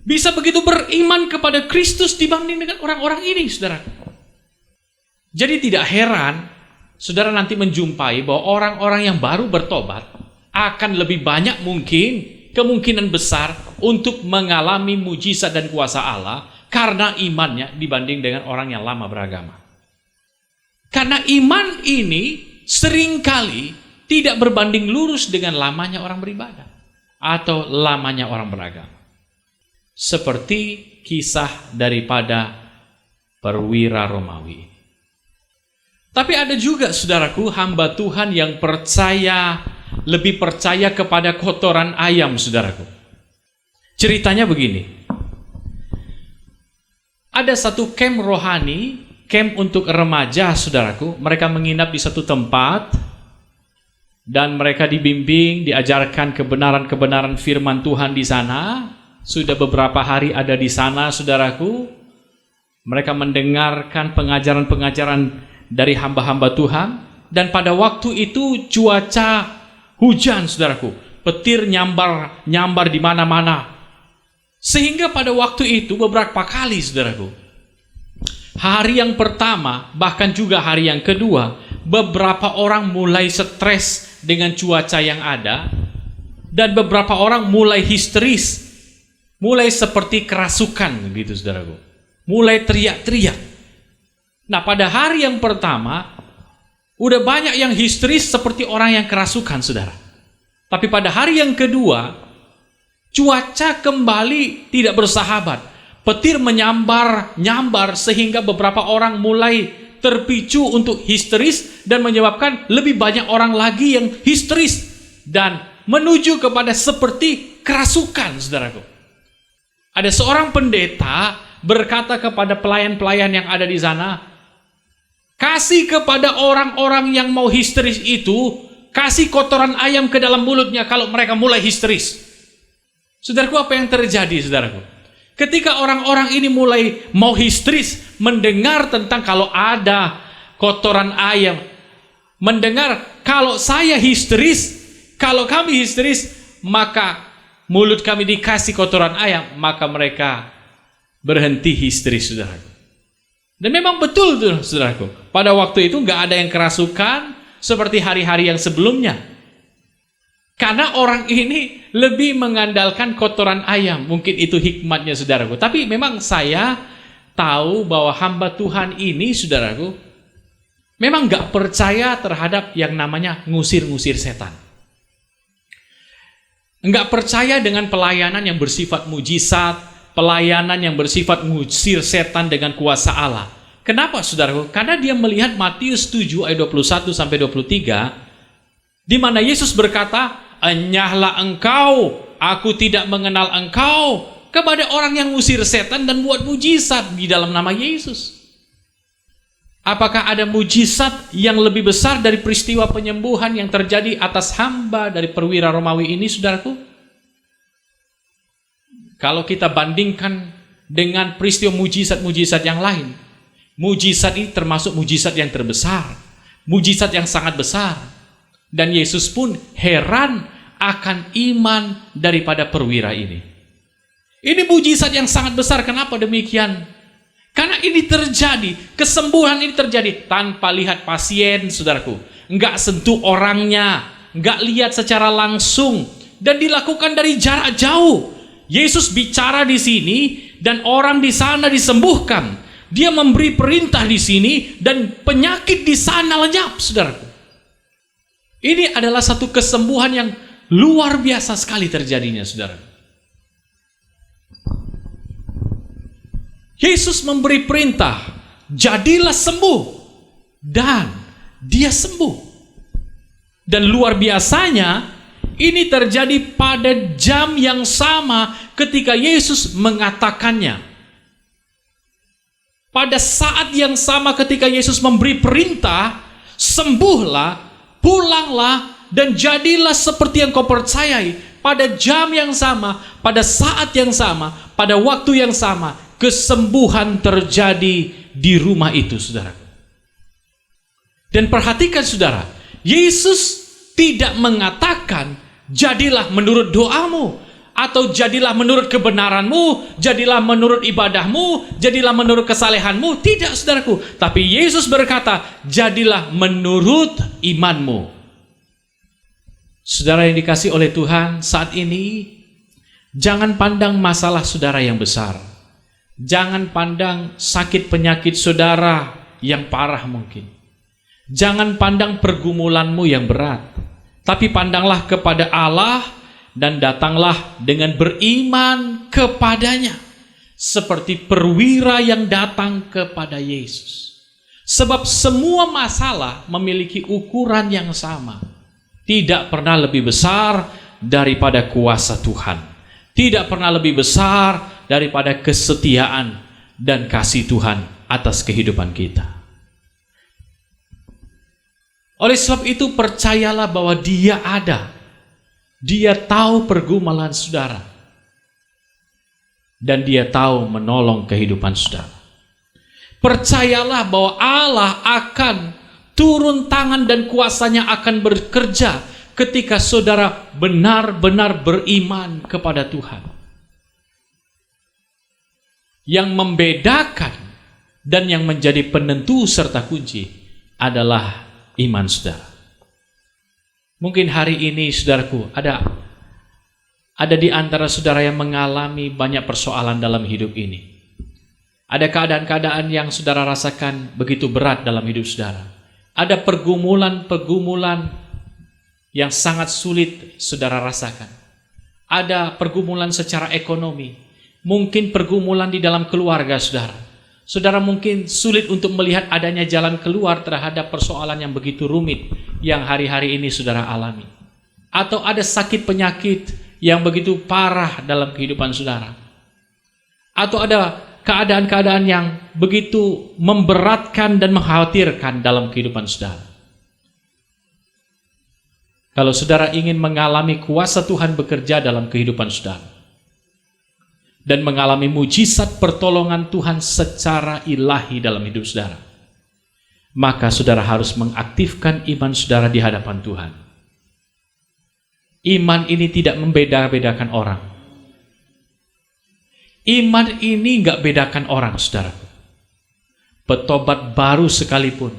bisa begitu beriman kepada Kristus dibanding dengan orang-orang ini, saudara. Jadi tidak heran saudara nanti menjumpai bahwa orang-orang yang baru bertobat akan lebih banyak kemungkinan besar untuk mengalami mujizat dan kuasa Allah karena imannya dibanding dengan orang yang lama beragama. Karena iman ini seringkali tidak berbanding lurus dengan lamanya orang beribadah atau lamanya orang beragama. Seperti kisah daripada perwira Romawi. Tapi ada juga, saudaraku, hamba Tuhan yang lebih percaya kepada kotoran ayam, saudaraku. Ceritanya begini. Ada satu camp rohani, camp untuk remaja, saudaraku. Mereka menginap di satu tempat dan mereka dibimbing, diajarkan kebenaran-kebenaran firman Tuhan di sana. Sudah beberapa hari ada di sana, saudaraku. Mereka mendengarkan pengajaran-pengajaran dari hamba-hamba Tuhan. Dan pada waktu itu cuaca hujan, saudaraku. Petir nyambar di mana-mana. Sehingga pada waktu itu beberapa kali, saudaraku, hari yang pertama, bahkan juga hari yang kedua, beberapa orang mulai stres dengan cuaca yang ada, dan beberapa orang mulai histeris, mulai seperti kerasukan gitu, saudaraku, mulai teriak-teriak. Nah, pada hari yang pertama udah banyak yang histeris seperti orang yang kerasukan, saudara. Tapi pada hari yang kedua cuaca kembali tidak bersahabat, petir menyambar sehingga beberapa orang mulai terpicu untuk histeris dan menyebabkan lebih banyak orang lagi yang histeris dan menuju kepada seperti kerasukan, saudaraku. Ada seorang pendeta berkata kepada pelayan-pelayan yang ada di sana, kasih kepada orang-orang yang mau histeris itu, kasih kotoran ayam ke dalam mulutnya kalau mereka mulai histeris. Saudaraku, apa yang terjadi, saudaraku? Ketika orang-orang ini mulai mau histeris, mendengar tentang kalau ada kotoran ayam, mendengar kalau saya histeris, kalau kami histeris, maka mulut kami dikasih kotoran ayam, maka mereka berhenti histeris, saudaraku. Dan memang betul tuh, saudaraku. Pada waktu itu nggak ada yang kerasukan, seperti hari-hari yang sebelumnya. Karena orang ini lebih mengandalkan kotoran ayam. Mungkin itu hikmatnya, saudaraku. Tapi memang saya tahu bahwa hamba Tuhan ini, saudaraku, memang gak percaya terhadap yang namanya ngusir-ngusir setan. Nggak percaya dengan pelayanan yang bersifat mujizat, pelayanan yang bersifat ngusir setan dengan kuasa Allah. Kenapa, saudaraku? Karena dia melihat Matius 7 ayat 21 sampai 23, di mana Yesus berkata, "Enyahlah engkau, aku tidak mengenal engkau," kepada orang yang ngusir setan dan buat mujizat di dalam nama Yesus. Apakah ada mujizat yang lebih besar dari peristiwa penyembuhan yang terjadi atas hamba dari perwira Romawi ini, saudaraku? Kalau kita bandingkan dengan peristiwa mujizat-mujizat yang lain, mujizat ini termasuk mujizat yang terbesar, mujizat yang sangat besar. Dan Yesus pun heran akan iman daripada perwira ini. Ini mujizat yang sangat besar. Kenapa demikian? Karena ini terjadi, kesembuhan ini terjadi tanpa lihat pasien, saudaraku. Enggak sentuh orangnya, enggak lihat secara langsung, dan dilakukan dari jarak jauh. Yesus bicara di sini dan orang di sana disembuhkan. Dia memberi perintah di sini dan penyakit di sana lenyap, saudaraku. Ini adalah satu kesembuhan yang luar biasa sekali terjadinya, saudaraku. Yesus memberi perintah, jadilah sembuh, dan dia sembuh. Dan luar biasanya, ini terjadi pada jam yang sama ketika Yesus mengatakannya. Pada saat yang sama ketika Yesus memberi perintah, sembuhlah, pulanglah, dan jadilah seperti yang kau percayai. Pada jam yang sama, pada saat yang sama, pada waktu yang sama, kesembuhan terjadi di rumah itu, saudara. Dan perhatikan, saudara, Yesus tidak mengatakan jadilah menurut doamu, atau jadilah menurut kebenaranmu, jadilah menurut ibadahmu, jadilah menurut kesalehanmu. Tidak, saudaraku. Tapi Yesus berkata, jadilah menurut imanmu. Saudara yang dikasih oleh Tuhan, saat ini jangan pandang masalah saudara yang besar. Jangan pandang sakit penyakit saudara yang parah mungkin. Jangan pandang pergumulanmu yang berat. Tapi pandanglah kepada Allah dan datanglah dengan beriman kepadanya. Seperti perwira yang datang kepada Yesus. Sebab semua masalah memiliki ukuran yang sama. Tidak pernah lebih besar daripada kuasa Tuhan. Tidak pernah lebih besar daripada kesetiaan dan kasih Tuhan atas kehidupan kita. Oleh sebab itu, percayalah bahwa Dia ada. Dia tahu pergumulan saudara. Dan Dia tahu menolong kehidupan saudara. Percayalah bahwa Allah akan turun tangan dan kuasanya akan bekerja ketika saudara benar-benar beriman kepada Tuhan. Yang membedakan dan yang menjadi penentu serta kunci adalah iman saudara. Mungkin hari ini, saudaraku, ada di antara saudara yang mengalami banyak persoalan dalam hidup ini. Ada keadaan-keadaan yang saudara rasakan begitu berat dalam hidup saudara. Ada pergumulan-pergumulan yang sangat sulit saudara rasakan. Ada pergumulan secara ekonomi. Mungkin pergumulan di dalam keluarga saudara. Saudara mungkin sulit untuk melihat adanya jalan keluar terhadap persoalan yang begitu rumit yang hari-hari ini saudara alami. Atau ada sakit penyakit yang begitu parah dalam kehidupan saudara. Atau ada keadaan-keadaan yang begitu memberatkan dan mengkhawatirkan dalam kehidupan saudara. Kalau saudara ingin mengalami kuasa Tuhan bekerja dalam kehidupan saudara, dan mengalami mujizat pertolongan Tuhan secara ilahi dalam hidup saudara, maka saudara harus mengaktifkan iman saudara di hadapan Tuhan. Iman ini tidak membeda-bedakan orang. Iman ini nggak bedakan orang, saudara. Petobat baru sekalipun,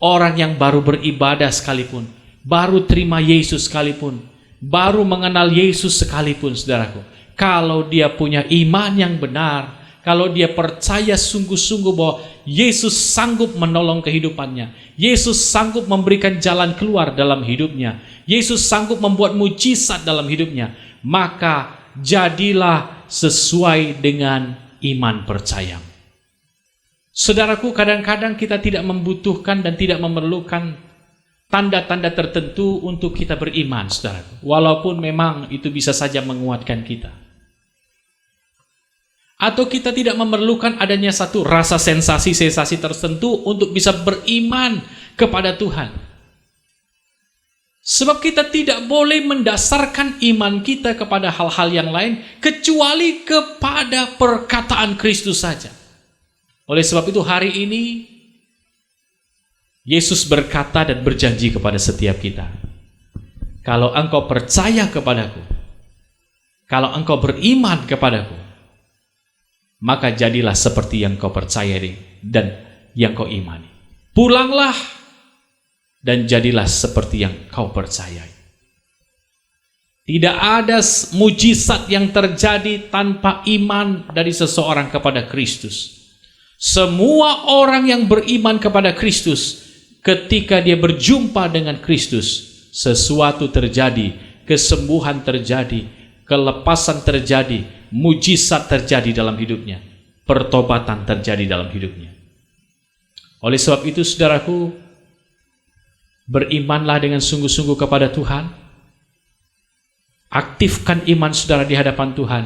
Orang yang baru beribadah sekalipun, baru terima Yesus sekalipun, baru mengenal Yesus sekalipun, saudaraku, kalau dia punya iman yang benar, kalau dia percaya sungguh-sungguh bahwa Yesus sanggup menolong kehidupannya, Yesus sanggup memberikan jalan keluar dalam hidupnya, Yesus sanggup membuat mujizat dalam hidupnya, maka jadilah sesuai dengan iman percaya. Saudaraku, kadang-kadang kita tidak membutuhkan dan tidak memerlukan tanda-tanda tertentu untuk kita beriman, saudaraku. Walaupun memang itu bisa saja menguatkan kita. Atau kita tidak memerlukan adanya satu rasa sensasi-sensasi tertentu untuk bisa beriman kepada Tuhan. Sebab kita tidak boleh mendasarkan iman kita kepada hal-hal yang lain kecuali kepada perkataan Kristus saja. Oleh sebab itu hari ini Yesus berkata dan berjanji kepada setiap kita, kalau engkau percaya kepadaku, kalau engkau beriman kepadaku, maka jadilah seperti yang kau percayai dan yang kau imani. Pulanglah dan jadilah seperti yang kau percayai. Tidak ada mujizat yang terjadi tanpa iman dari seseorang kepada Kristus. Semua orang yang beriman kepada Kristus, ketika dia berjumpa dengan Kristus, sesuatu terjadi, kesembuhan terjadi, kelepasan terjadi, mujizat terjadi dalam hidupnya, pertobatan terjadi dalam hidupnya. Oleh sebab itu, saudaraku, berimanlah dengan sungguh-sungguh kepada Tuhan. Aktifkan iman saudara di hadapan Tuhan.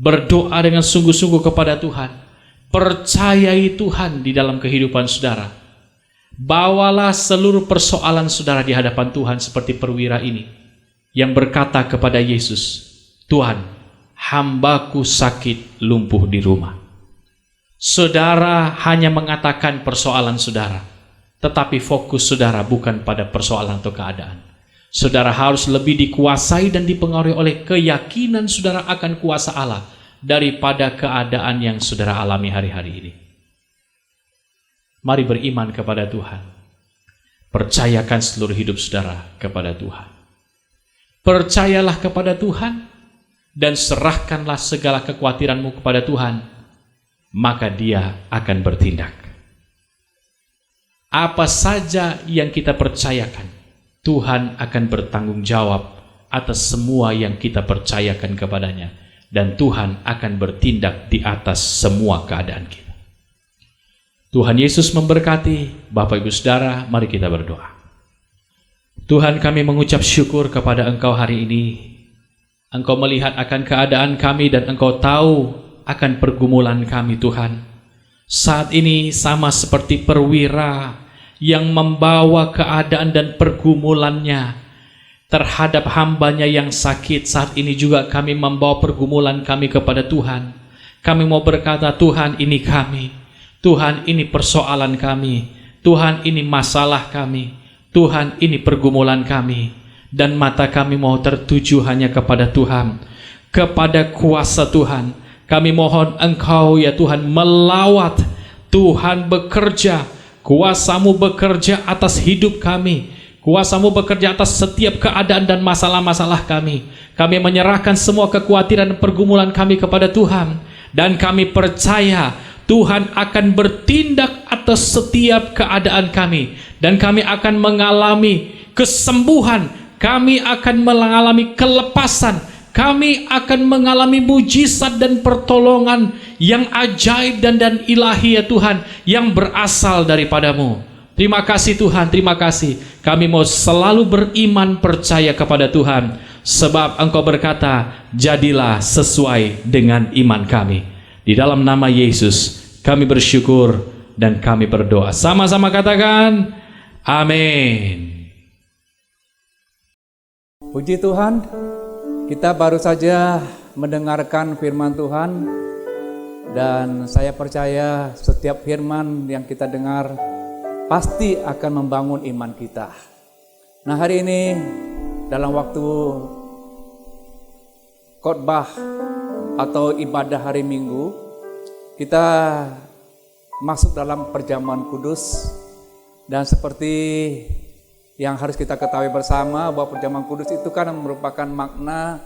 Berdoa dengan sungguh-sungguh kepada Tuhan. Percayai Tuhan di dalam kehidupan saudara. Bawalah seluruh persoalan saudara di hadapan Tuhan seperti perwira ini yang berkata kepada Yesus, Tuhan, hambaku sakit lumpuh di rumah. Saudara hanya mengatakan persoalan saudara, tetapi fokus saudara bukan pada persoalan atau keadaan. Saudara harus lebih dikuasai dan dipengaruhi oleh keyakinan saudara akan kuasa Allah daripada keadaan yang saudara alami hari-hari ini. Mari beriman kepada Tuhan. Percayakan seluruh hidup saudara kepada Tuhan. Percayalah kepada Tuhan dan serahkanlah segala kekhawatiranmu kepada Tuhan, maka Dia akan bertindak. Apa saja yang kita percayakan, Tuhan akan bertanggung jawab atas semua yang kita percayakan kepadanya, dan Tuhan akan bertindak di atas semua keadaan kita. Tuhan Yesus memberkati. Bapak Ibu Saudara, mari kita berdoa. Tuhan, kami mengucap syukur kepada Engkau hari ini. Engkau melihat akan keadaan kami dan Engkau tahu akan pergumulan kami, Tuhan. Saat ini sama seperti perwira yang membawa keadaan dan pergumulannya terhadap hambanya yang sakit. Saat ini juga kami membawa pergumulan kami kepada Tuhan. Kami mau berkata, Tuhan, ini kami. Tuhan, ini persoalan kami. Tuhan, ini masalah kami. Tuhan, ini pergumulan kami. Dan mata kami mau tertuju hanya kepada Tuhan, kepada kuasa Tuhan. Kami mohon Engkau ya Tuhan melawat. Tuhan bekerja, kuasa-Mu bekerja atas hidup kami. Kuasa-Mu bekerja atas setiap keadaan dan masalah-masalah kami. Kami menyerahkan semua kekhawatiran dan pergumulan kami kepada Tuhan. Dan kami percaya Tuhan akan bertindak atas setiap keadaan kami. Dan kami akan mengalami kesembuhan. Kami akan mengalami kelepasan. Kami akan mengalami mujizat dan pertolongan yang ajaib dan ilahi ya Tuhan, yang berasal daripada-Mu. Terima kasih Tuhan, terima kasih. Kami mau selalu beriman percaya kepada Tuhan, sebab Engkau berkata, jadilah sesuai dengan iman kami. Di dalam nama Yesus kami bersyukur dan kami berdoa. Sama-sama katakan, amin. Puji Tuhan, kita baru saja mendengarkan firman Tuhan, dan saya percaya setiap firman yang kita dengar pasti akan membangun iman kita. Nah, hari ini dalam waktu khotbah atau ibadah hari Minggu, kita masuk dalam perjamuan kudus Dan seperti yang harus kita ketahui bersama bahwa perjamuan kudus itu kan merupakan makna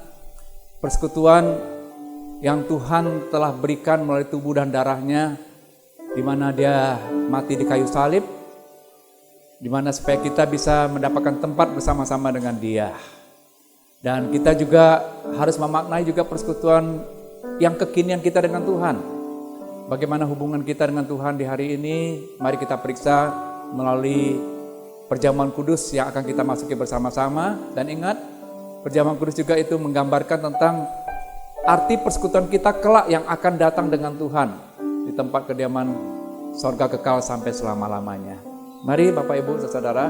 persekutuan yang Tuhan telah berikan melalui tubuh dan darahnya, di mana Dia mati di kayu salib, di mana supaya kita bisa mendapatkan tempat bersama-sama dengan Dia. Dan kita juga harus memaknai juga persekutuan yang kekinian kita dengan Tuhan. Bagaimana hubungan kita dengan Tuhan di hari ini? Mari kita periksa melalui perjamuan kudus yang akan kita masuki bersama-sama. Dan ingat, perjamuan kudus juga itu menggambarkan tentang arti persekutuan kita kelak yang akan datang dengan Tuhan di tempat kediaman sorga kekal sampai selama-lamanya. Mari Bapak Ibu Saudara,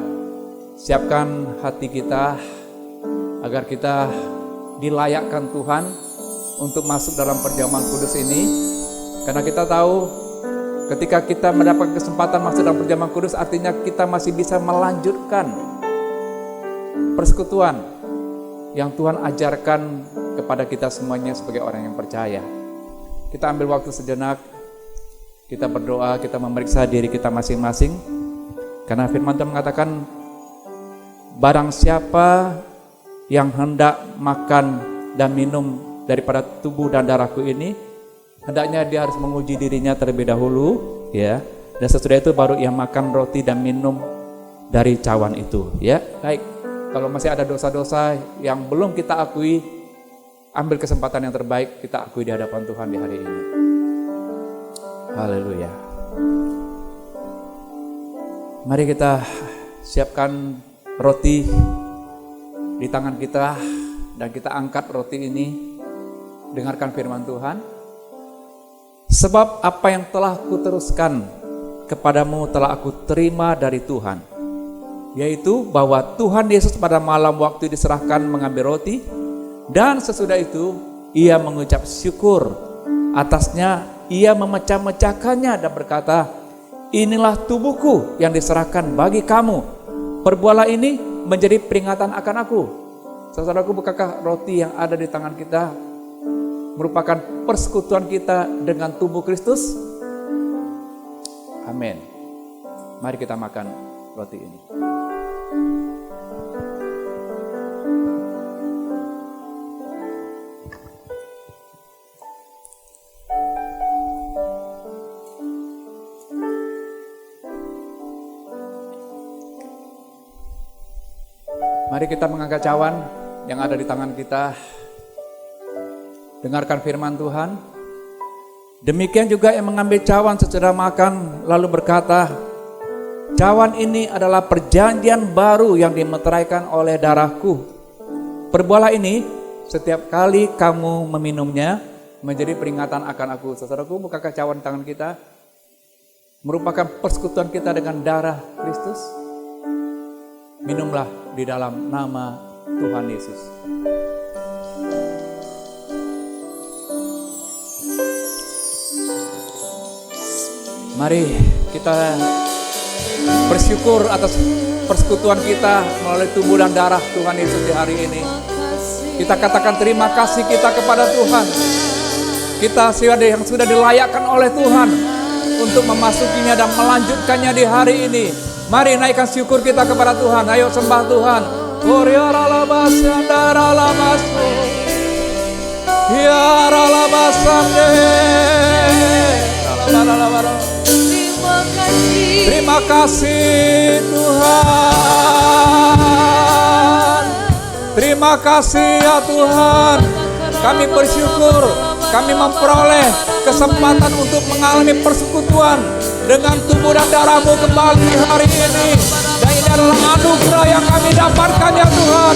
siapkan hati kita agar kita dilayakkan Tuhan untuk masuk dalam perjamuan kudus ini. Karena kita tahu ketika kita mendapat kesempatan masuk dalam perjamuan kudus, artinya kita masih bisa melanjutkan persekutuan yang Tuhan ajarkan kepada kita semuanya sebagai orang yang percaya. Kita ambil waktu sejenak, kita berdoa, kita memeriksa diri kita masing-masing. Karena firman Tuhan mengatakan, barang siapa yang hendak makan dan minum daripada tubuh dan darahku ini, hendaknya dia harus menguji dirinya terlebih dahulu, ya. Dan sesudah itu baru ia makan roti dan minum dari cawan itu, ya. Baik, kalau masih ada dosa-dosa yang belum kita akui, ambil kesempatan yang terbaik kita akui di hadapan Tuhan di hari ini. Haleluya. Mari kita siapkan roti di tangan kita dan kita angkat roti ini. Dengarkan firman Tuhan. Sebab apa yang telah kuteruskan kepadamu telah aku terima dari Tuhan, yaitu bahwa Tuhan Yesus pada malam waktu diserahkan mengambil roti, dan sesudah itu ia mengucap syukur atasnya, ia memecah-mecahkannya dan berkata, inilah tubuhku yang diserahkan bagi kamu, perbuatlah ini menjadi peringatan akan aku. Saudaraku, bukankah roti yang ada di tangan kita merupakan persekutuan kita dengan tubuh Kristus? Amin. Mari kita makan roti ini. Mari kita mengangkat cawan yang ada di tangan kita. Dengarkan firman Tuhan. Demikian juga yang mengambil cawan sesudah makan lalu berkata, cawan ini adalah perjanjian baru yang dimeteraikan oleh darahku. Perbuatlah ini setiap kali kamu meminumnya menjadi peringatan akan aku. Saudaraku, bukankah cawan tangan kita merupakan persekutuan kita dengan darah Kristus? Minumlah di dalam nama Tuhan Yesus. Mari kita bersyukur atas persekutuan kita melalui tubuh dan darah Tuhan Yesus di hari ini. Kita katakan terima kasih kita kepada Tuhan. Kita yang sudah dilayakkan oleh Tuhan untuk memasukinya dan melanjutkannya di hari ini. Mari naikkan syukur kita kepada Tuhan. Ayo sembah Tuhan. Terima kasih Tuhan. Terima kasih ya Tuhan. Kami bersyukur, kami memperoleh kesempatan untuk mengalami persekutuan dengan tubuh dan darah-Mu kembali hari ini. Dan ini adalah anugerah yang kami dapatkan ya Tuhan.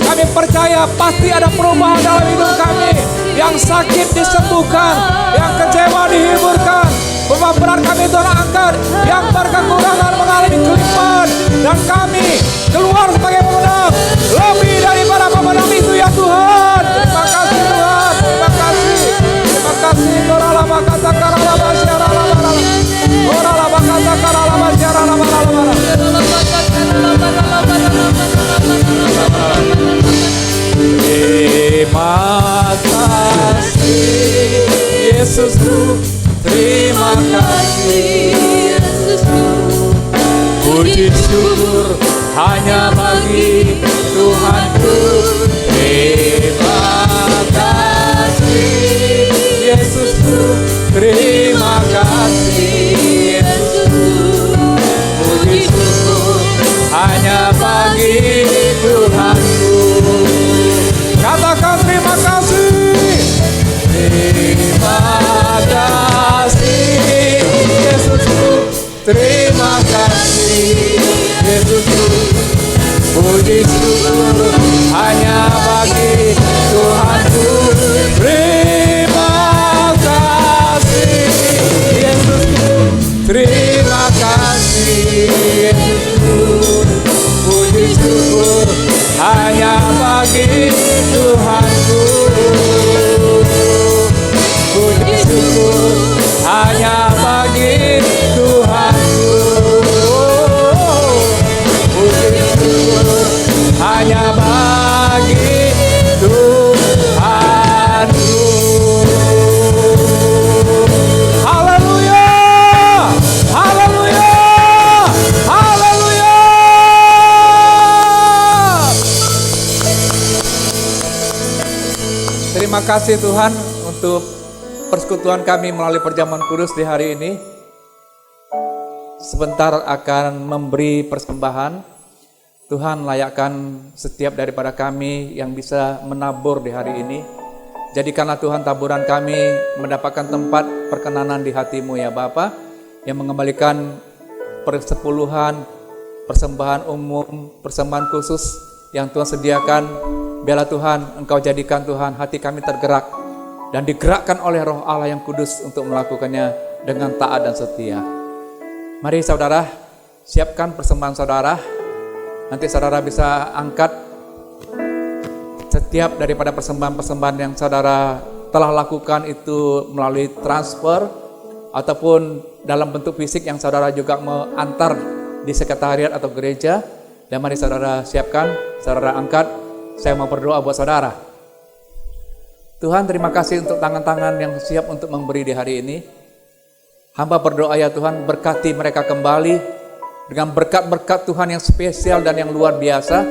Kami percaya pasti ada perubahan dalam hidup kami. Yang sakit disembuhkan, yang kecewa dihiburkan, beban berat kami Tuhan angkat, yang berkekurangan mengalami kelimpahan, dan kami keluar sebagai pemenang, lebih daripada pemenang itu ya Tuhan. Terima kasih Tuhan, terima kasih, terima kasih. Koralama kata karalama syaralama, koralama kata karalama syaralama. Terima kasih Yesusku, terima kasih Yesusku. Puji terima kasih Yesusku. Puji syukur hanya bagi Tuhanku. Terima kasih Yesusku. Terima kasih Yesusku. Puji syukur hanya bagi Tuhanku. Puji syukur hanya bagi Tuhanku. Puji syukur hanya bagi Tuhanku. Haleluya, haleluya, haleluya. Terima kasih Tuhan untuk persekutuan kami melalui perjamuan kudus di hari ini. Sebentar akan memberi persembahan. Tuhan layakkan setiap daripada kami yang bisa menabur di hari ini. Jadikanlah Tuhan taburan kami mendapatkan tempat perkenanan di hati-Mu ya Bapa, yang mengembalikan persepuluhan, persembahan umum, persembahan khusus yang Tuhan sediakan. Biarlah Tuhan Engkau jadikan Tuhan hati kami tergerak dan digerakkan oleh Roh Allah yang kudus untuk melakukannya dengan taat dan setia. Mari saudara, siapkan persembahan saudara. Nanti saudara bisa angkat setiap daripada persembahan-persembahan yang saudara telah lakukan itu melalui transfer ataupun dalam bentuk fisik yang saudara juga mengantar di sekretariat atau gereja. Dan mari saudara siapkan, saudara angkat. Saya mau berdoa buat saudara. Tuhan, terima kasih untuk tangan-tangan yang siap untuk memberi di hari ini. Hamba berdoa ya Tuhan, berkati mereka kembali dengan berkat-berkat Tuhan yang spesial dan yang luar biasa,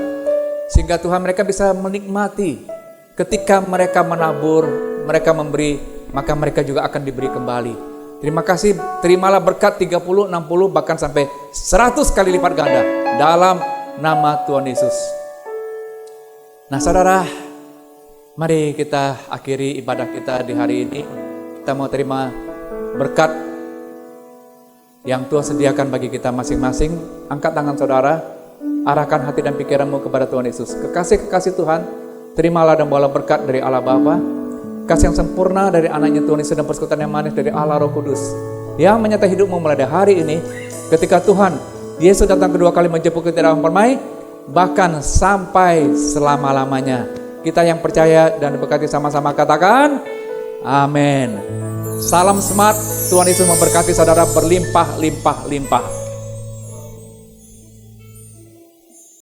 sehingga Tuhan mereka bisa menikmati ketika mereka menabur, mereka memberi, maka mereka juga akan diberi kembali. Terima kasih, terimalah berkat 30, 60, bahkan sampai 100 kali lipat ganda dalam nama Tuhan Yesus. Nah saudara, mari kita akhiri ibadah kita di hari ini. Kita mau terima berkat yang Tuhan sediakan bagi kita masing-masing. Angkat tangan saudara, arahkan hati dan pikiranmu kepada Tuhan Yesus. Kekasih-kekasih Tuhan, terimalah dan bawalah berkat dari Allah Bapa, kasih yang sempurna dari anaknya Tuhan Yesus, dan persekutuan yang manis dari Allah Roh Kudus, yang menyertai hidupmu mulai dari hari ini, ketika Tuhan Yesus datang kedua kali menjemput kita dalam permai, bahkan sampai selama-lamanya. Kita yang percaya dan diberkati sama-sama katakan, amin. Salam semangat, Tuhan Yesus memberkati saudara berlimpah-limpah-limpah.